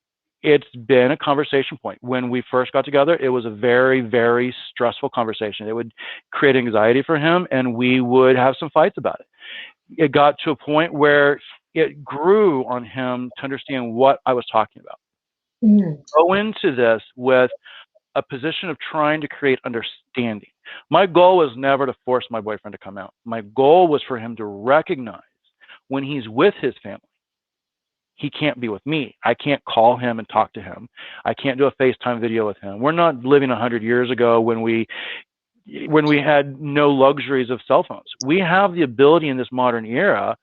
it's been a conversation point. When we first got together, it was a very, very stressful conversation. It would create anxiety for him, and we would have some fights about it. It got to a point where it grew on him to understand what I was talking about. Mm. Go into this with a position of trying to create understanding. My goal was never to force my boyfriend to come out. My goal was for him to recognize when he's with his family, he can't be with me. I can't call him and talk to him. I can't do a FaceTime video with him. We're not living 100 years ago when we had no luxuries of cell phones. We have the ability in this modern era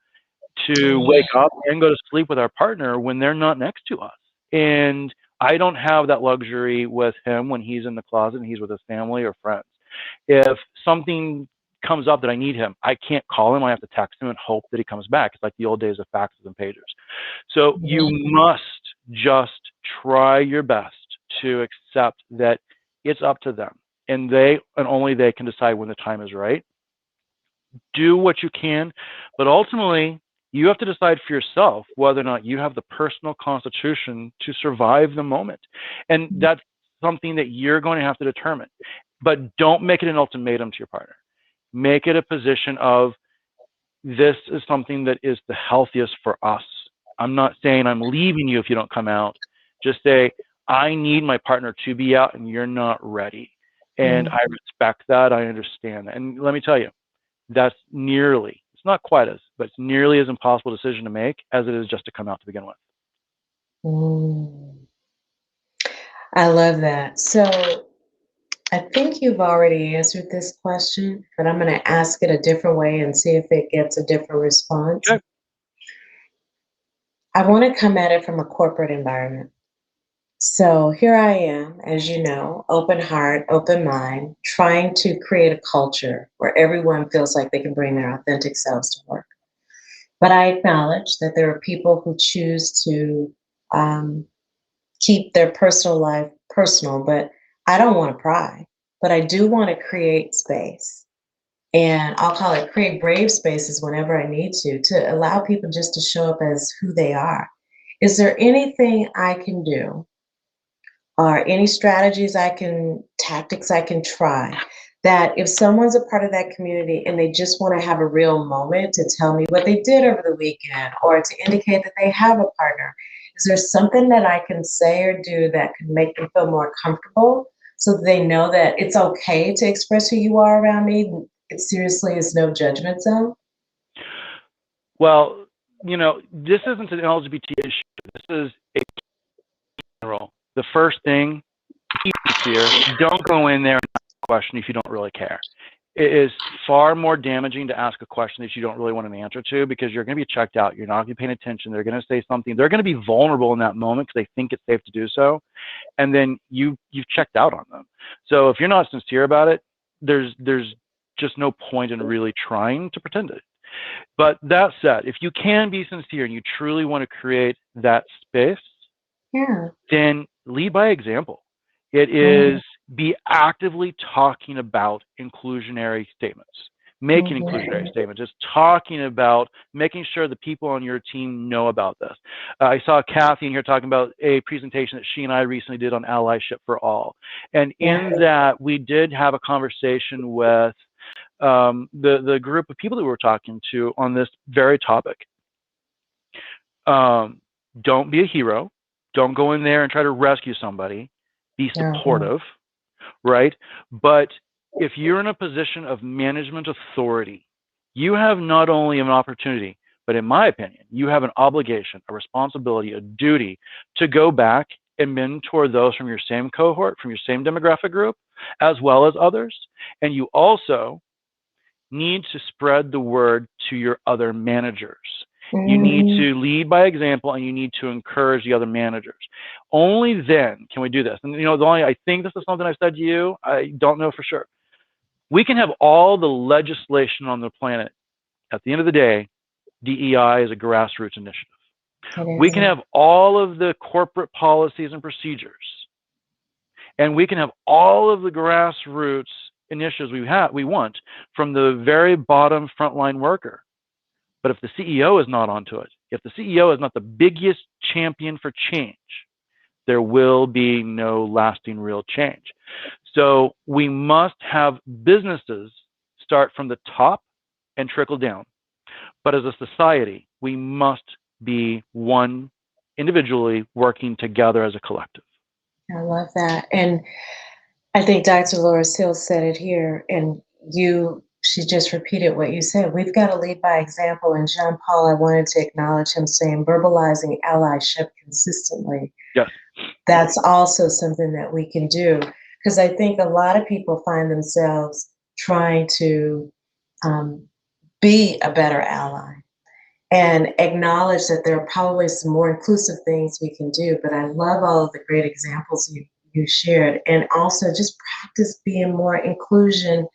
to wake up and go to sleep with our partner when they're not next to us. And I don't have that luxury with him when he's in the closet and he's with his family or friends. If something comes up that I need him, I can't call him. I have to text him and hope that he comes back. It's like the old days of faxes and pagers. So you must just try your best to accept that it's up to them, and they and only they can decide when the time is right. Do what you can, but ultimately you have to decide for yourself whether or not you have the personal constitution to survive the moment. And that's something that you're going to have to determine. But don't make it an ultimatum to your partner. Make it a position of, this is something that is the healthiest for us. I'm not saying I'm leaving you if you don't come out. Just say, I need my partner to be out and you're not ready. And I respect that. I understand that. And let me tell you, that's nearly, it's not quite as, but it's nearly as impossible decision to make as it is just to come out to begin with. Mm. I love that. So I think you've already answered this question, but I'm going to ask it a different way and see if it gets a different response. Okay. I want to come at it from a corporate environment. So here I am, as you know, open heart, open mind, trying to create a culture where everyone feels like they can bring their authentic selves to work. But I acknowledge that there are people who choose to um, keep their personal life personal, but I don't want to pry, but I do want to create space. And I'll call it create brave spaces whenever I need to allow people just to show up as who they are. Is there anything I can do or any strategies tactics I can try that if someone's a part of that community and they just want to have a real moment to tell me what they did over the weekend or to indicate that they have a partner, is there something that I can say or do that can make them feel more comfortable so that they know that it's okay to express who you are around me? It seriously is no judgment zone. Well, this isn't an LGBT issue. This is a general. The first thing, be sincere. Don't go in there and ask a question if you don't really care. It is far more damaging to ask a question that you don't really want an answer to, because you're going to be checked out. You're not going to be paying attention. They're going to say something. They're going to be vulnerable in that moment because they think it's safe to do so. And then you've checked out on them. So if you're not sincere about it, there's just no point in really trying to pretend it. But that said, if you can be sincere and you truly want to create that space, Yeah. then lead by example. It is be actively talking about inclusionary statements, making inclusionary statements, just talking about making sure the people on your team know about this. I saw Kathy in here talking about a presentation that she and I recently did on Allyship for All. And in that, we did have a conversation with the group of people that we were talking to on this very topic. Don't be a hero. Don't go in there and try to rescue somebody. Be supportive, right? But if you're in a position of management authority, you have not only an opportunity, but in my opinion, you have an obligation, a responsibility, a duty to go back and mentor those from your same cohort, from your same demographic group, as well as others. And you also need to spread the word to your other managers. You need to lead by example, and you need to encourage the other managers. Only then can we do this. And Lonnie, I think this is something I've said to you. I don't know for sure. We can have all the legislation on the planet. At the end of the day, DEI is a grassroots initiative. We can have all of the corporate policies and procedures. And we can have all of the grassroots initiatives we want from the very bottom frontline worker. But if the CEO is not onto it, if the CEO is not the biggest champion for change, there will be no lasting real change. So we must have businesses start from the top and trickle down. But as a society, we must be one individually working together as a collective. I love that. And I think Dr. Laura Seal said it here, and she just repeated what you said. We've got to lead by example. And Jean Paul, I wanted to acknowledge him saying verbalizing allyship consistently. Yes. That's also something that we can do, because I think a lot of people find themselves trying to um, be a better ally and acknowledge that there are probably some more inclusive things we can do. But I love all of the great examples you shared, and also just practice being more inclusion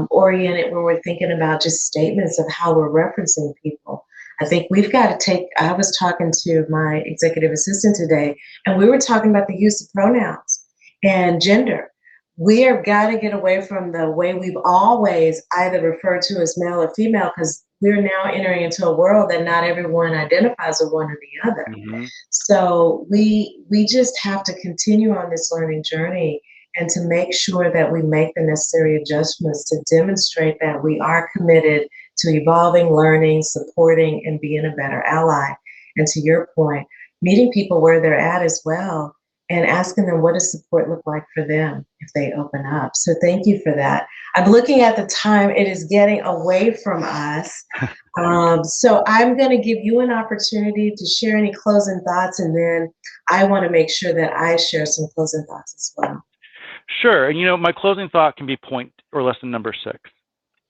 oriented when we're thinking about just statements of how we're referencing people. I think we've got to I was talking to my executive assistant today, and we were talking about the use of pronouns and gender. We have got to get away from the way we've always either referred to as male or female, because we're now entering into a world that not everyone identifies with one or the other. Mm-hmm. So we just have to continue on this learning journey and to make sure that we make the necessary adjustments to demonstrate that we are committed to evolving, learning, supporting, and being a better ally. And to your point, meeting people where they're at as well, and asking them what does support look like for them if they open up. So thank you for that. I'm looking at the time. It is getting away from us. So I'm going to give you an opportunity to share any closing thoughts, and then I want to make sure that I share some closing thoughts as well. Sure. And my closing thought can be point or lesson number 6.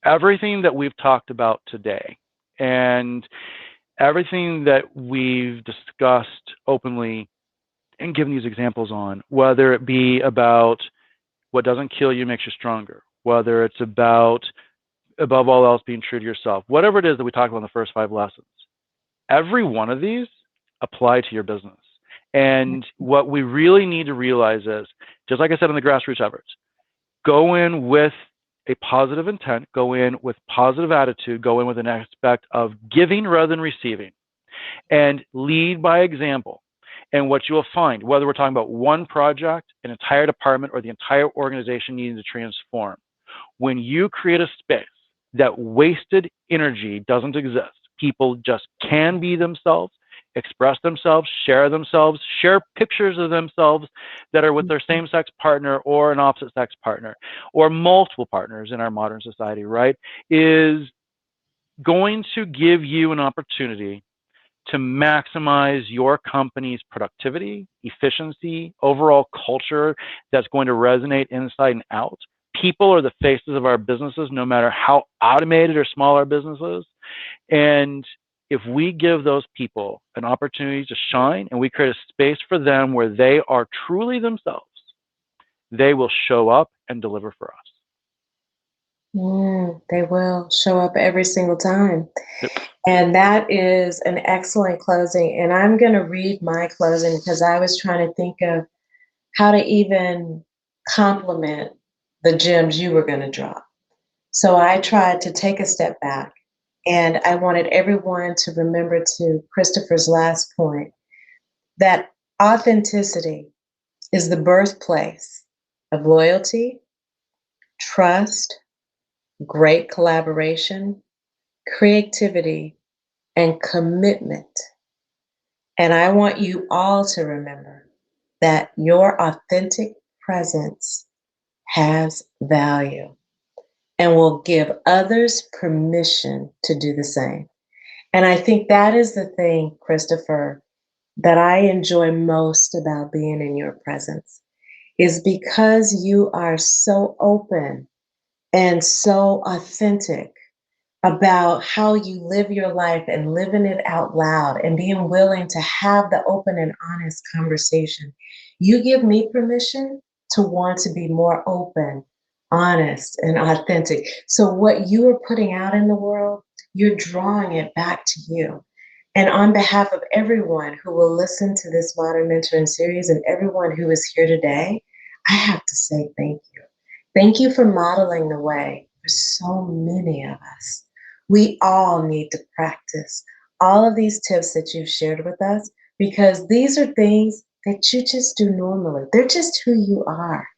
Everything that we've talked about today and everything that we've discussed openly and given these examples on, whether it be about what doesn't kill you makes you stronger, whether it's about, above all else, being true to yourself, whatever it is that we talked about in the first 5 lessons, every one of these apply to your business. And what we really need to realize is, just like I said in the grassroots efforts, go in with a positive intent, go in with positive attitude, go in with an aspect of giving rather than receiving, and lead by example. And what you will find, whether we're talking about one project, an entire department, or the entire organization needing to transform, when you create a space that wasted energy doesn't exist, people just can be themselves, express themselves, share pictures of themselves that are with their same-sex partner or an opposite-sex partner or multiple partners in our modern society, right, is going to give you an opportunity to maximize your company's productivity, efficiency, overall culture that's going to resonate inside and out. People are the faces of our businesses, no matter how automated or small our business is. And if we give those people an opportunity to shine and we create a space for them where they are truly themselves, they will show up and deliver for us. They will show up every single time. Yep. And that is an excellent closing. And I'm going to read my closing because I was trying to think of how to even complement the gems you were going to drop. So I tried to take a step back, and I wanted everyone to remember, to Christopher's last point, that authenticity is the birthplace of loyalty, trust, great collaboration, creativity, and commitment. And I want you all to remember that your authentic presence has value and will give others permission to do the same. And I think that is the thing, Christopher, that I enjoy most about being in your presence, is because you are so open and so authentic about how you live your life and living it out loud and being willing to have the open and honest conversation. You give me permission to want to be more open, honest, and authentic. So, what you are putting out in the world, you're drawing it back to you. And on behalf of everyone who will listen to this Modern Mentoring series and everyone who is here today, I have to say thank you. Thank you for modeling the way for so many of us. We all need to practice all of these tips that you've shared with us because these are things that you just do normally. They're just who you are.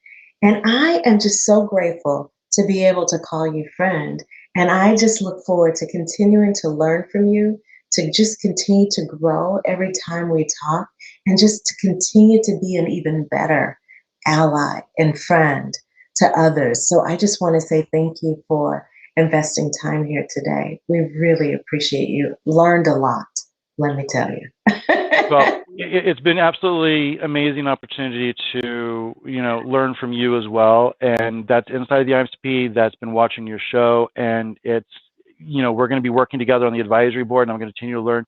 And I am just so grateful to be able to call you friend. And I just look forward to continuing to learn from you, to just continue to grow every time we talk, and just to continue to be an even better ally and friend to others. So I just want to say thank you for investing time here today. We really appreciate you. Learned a lot, let me tell you. Well, it's been absolutely amazing opportunity to, learn from you as well. And that's inside the IMSP, that's been watching your show. And it's, we're going to be working together on the advisory board, and I'm going to continue to learn.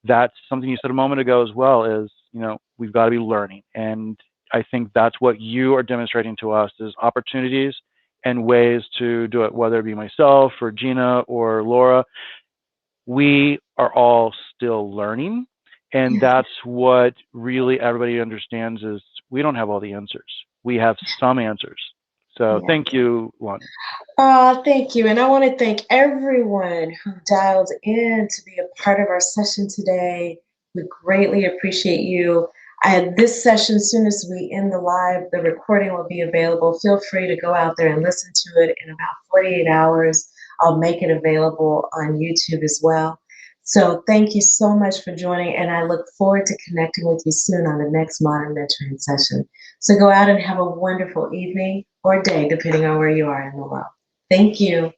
That's something you said a moment ago as well, is, we've got to be learning. And I think that's what you are demonstrating to us, is opportunities and ways to do it, whether it be myself or Gina or Laura. We are all still learning. And Yes, that's what really everybody understands, is we don't have all the answers. We have some answers. So yes. thank you, Lonnie. Oh, thank you. And I want to thank everyone who dialed in to be a part of our session today. We greatly appreciate you. This session, as soon as we end the live, the recording will be available. Feel free to go out there and listen to it in about 48 hours. I'll make it available on YouTube as well. So thank you so much for joining, and I look forward to connecting with you soon on the next Modern Mentoring session. So go out and have a wonderful evening or day, depending on where you are in the world. Thank you.